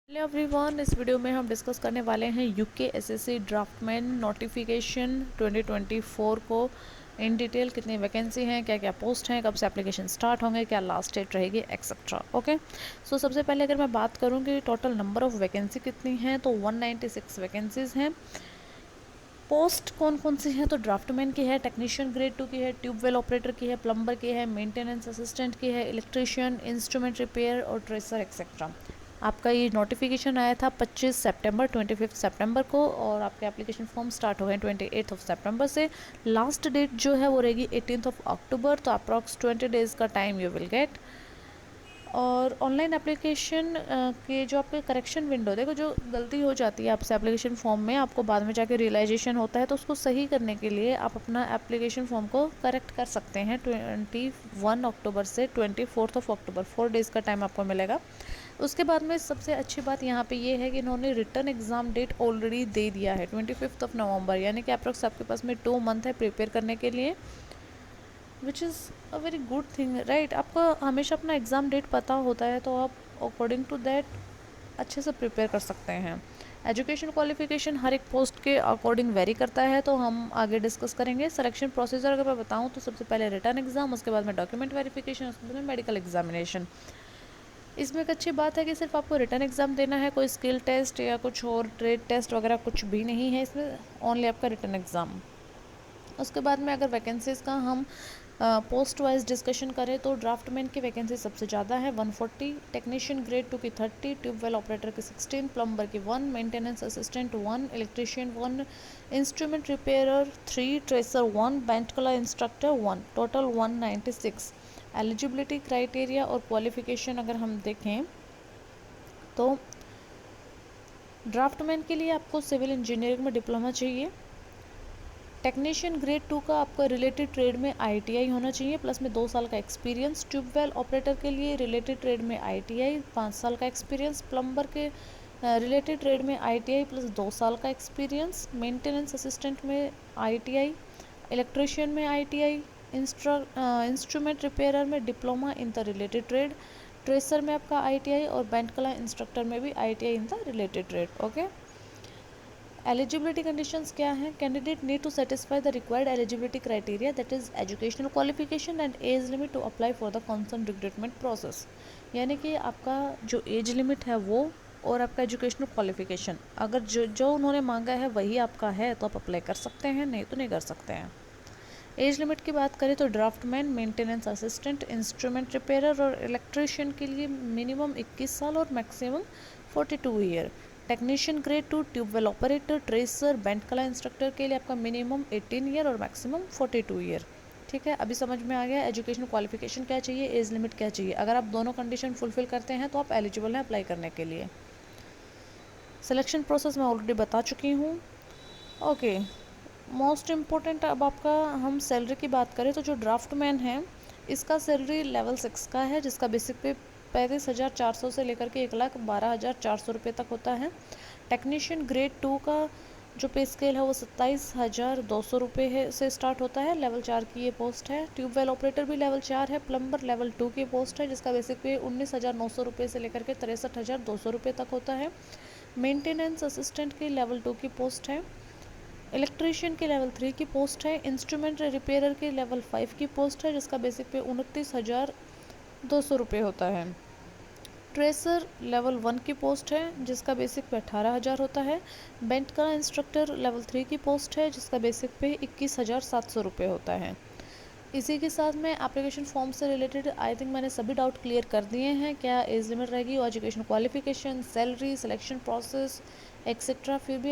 Hello everyone, इस video में हम डिस्कस करने वाले हैं यूके एसएससी ड्राफ्टमैन नोटिफिकेशन 2024 को इन डिटेल। कितनी वैकेंसी हैं, क्या क्या पोस्ट हैं, कब से एप्लीकेशन स्टार्ट होंगे, क्या लास्ट डेट रहेगी, एक्सेट्रा। ओके, सो सबसे पहले अगर मैं बात करूं कि टोटल नंबर ऑफ़ वैकेंसी कितनी हैं, तो 196 वैकेंसीज़ हैं। पोस्ट कौन कौन सी हैं, तो ड्राफ्टमैन की है, टेक्नीशियन ग्रेड 2 की है, ट्यूबवेल ऑपरेटर की है, प्लम्बर की है, मेंटेनेंस असिस्टेंट की है, इलेक्ट्रिशियन, इंस्ट्रूमेंट रिपेयर और ट्रेसर एक्सेट्रा। आपका ये नोटिफिकेशन आया था 25 सितंबर 25 सितंबर को, और आपके एप्लीकेशन फॉर्म स्टार्ट हो गए 28 सितंबर से। लास्ट डेट जो है वो रहेगी 18 अक्टूबर, तो अप्रॉक्स 20 डेज़ का टाइम यू विल गेट। और ऑनलाइन एप्लीकेशन के जो आपके करेक्शन विंडो, देखो जो गलती हो जाती है आपसे एप्लीकेशन फॉर्म में, आपको बाद में जाके रियलाइजेशन होता है, तो उसको सही करने के लिए आप अपना एप्लीकेशन फॉर्म को करेक्ट कर सकते हैं 21 अक्टूबर से 24 अक्टूबर, 4 डेज़ का टाइम आपको मिलेगा। उसके बाद में सबसे अच्छी बात यहाँ पे ये है कि इन्होंने रिटर्न एग्ज़ाम डेट ऑलरेडी दे दिया है 25 नवंबर, यानी कि अप्रॉक्स आपके पास में 2 मंथ है प्रिपेयर करने के लिए, which is a very good thing, right. आपको हमेशा अपना एग्ज़ाम डेट पता होता है, तो आप अकॉर्डिंग टू दैट अच्छे से प्रिपेयर कर सकते हैं। एजुकेशन क्वालिफिकेशन हर एक पोस्ट के अकॉर्डिंग वेरी करता है, तो हम आगे डिस्कस करेंगे। सिलेक्शन प्रोसीजर अगर मैं बताऊं तो सबसे पहले रिटर्न एग्ज़ाम, उसके बाद में डॉक्यूमेंट वेरिफिकेशन, उसके बाद में मेडिकल एग्जामिनेशन। इसमें एक अच्छी बात है कि सिर्फ आपको रिटर्न एग्ज़ाम देना है, कोई स्किल टेस्ट या कुछ और ट्रेड टेस्ट वगैरह कुछ भी नहीं है इसमें, ओनली आपका रिटर्न एग्ज़ाम। उसके बाद में अगर वैकेंसीज़ का हम पोस्ट वाइज डिस्कशन करें, तो ड्राफ्टमैन की वैकेंसी सबसे ज़्यादा है 140, टेक्नीशियन ग्रेड 2 की 30, ट्यूबवेल ऑपरेटर की 16, प्लम्बर की 1, maintenance assistant 1, electrician 1, instrument repairer 3, tracer 1, bench कला इंस्ट्रक्टर 1, टोटल 196। एलिजिबिलिटी क्राइटेरिया और क्वालिफिकेशन अगर हम देखें, तो ड्राफ्टमैन के लिए आपको सिविल इंजीनियरिंग में डिप्लोमा चाहिए। टेक्नीशियन ग्रेड 2 का आपका रिलेटेड ट्रेड में आईटीआई होना चाहिए, प्लस में 2 साल का एक्सपीरियंस। ट्यूबवेल ऑपरेटर के लिए रिलेटेड ट्रेड में आईटीआई 5 साल का एक्सपीरियंस। प्लम्बर के रिलेटेड ट्रेड में आईटीआई प्लस 2 साल का एक्सपीरियंस। मेंटेनेंस असिस्टेंट में आईटीआई, इलेक्ट्रिशियन में आईटीआई, इंस्ट्रूमेंट रिपेयरर में diploma in the related trade, tracer में आपका आईटीआई, और बैंड कला इंस्ट्रक्टर में भी ITI in the related trade. Okay, eligibility conditions क्या हैं? Candidate need to satisfy the required eligibility criteria, that is educational qualification and age limit to apply for the concern recruitment process. यानी कि आपका जो age limit है वो, और आपका एजुकेशनल क्वालिफिकेशन अगर जो उन्होंने मांगा है वही आपका है, तो आप अप्लाई कर सकते हैं, नहीं तो नहीं कर सकते हैं। एज लिमिट की बात करें तो draftsman, maintenance assistant, instrument repairer और इलेक्ट्रिशियन के लिए मिनिमम 21 साल और maximum 42 year. Technician grade 2, tube well operator, tracer, band कला इंस्ट्रक्टर के लिए आपका मिनिमम 18 ईयर और मैक्सिमम 42 ईयर। ठीक है, अभी समझ में आ गया एजुकेशन क्वालिफिकेशन क्या चाहिए, एज लिमिट क्या चाहिए। अगर आप दोनों कंडीशन फुलफिल करते हैं तो आप एलिजिबल हैं अप्लाई करने के लिए। सिलेक्शन प्रोसेस मैं ऑलरेडी बता चुकी हूँ। ओके, मोस्ट इम्पोर्टेंट अब आपका हम सैलरी की बात करें, तो जो ड्राफ्टमैन है इसका सैलरी लेवल 6 का है, जिसका बेसिक पे 35,400 से लेकर के 1,12,400 रुपये तक होता है। टेक्नीशियन ग्रेड 2 का जो पे स्केल है वो 27,200 रुपये है से स्टार्ट होता है, लेवल 4 की ये पोस्ट है। ट्यूबवेल ऑपरेटर भी लेवल 4 है। प्लम्बर लेवल 2 की पोस्ट है, जिसका बेसिक पे 19,900 रुपये से लेकर के 63,200 रुपये तक होता है। मेंटेनेंस असिस्टेंट की लेवल 2 की पोस्ट है। इलेक्ट्रीशियन की लेवल 3 की पोस्ट है। इंस्ट्रूमेंट रिपेयरर की लेवल 5 की पोस्ट है, जिसका बेसिक पे 29,200 रुपये होता है। ट्रेसर लेवल 1 की पोस्ट है, जिसका बेसिक पे 18,000 होता है। बेंट का इंस्ट्रक्टर लेवल 3 की पोस्ट है, जिसका बेसिक पे 21,700 रुपये होता है। इसी के साथ में एप्लीकेशन फॉर्म से रिलेटेड आई थिंक मैंने सभी डाउट क्लियर कर दिए हैं। क्या एज लिमिट रहेगी, और education qualification, salary, selection process etcetera. फिर भी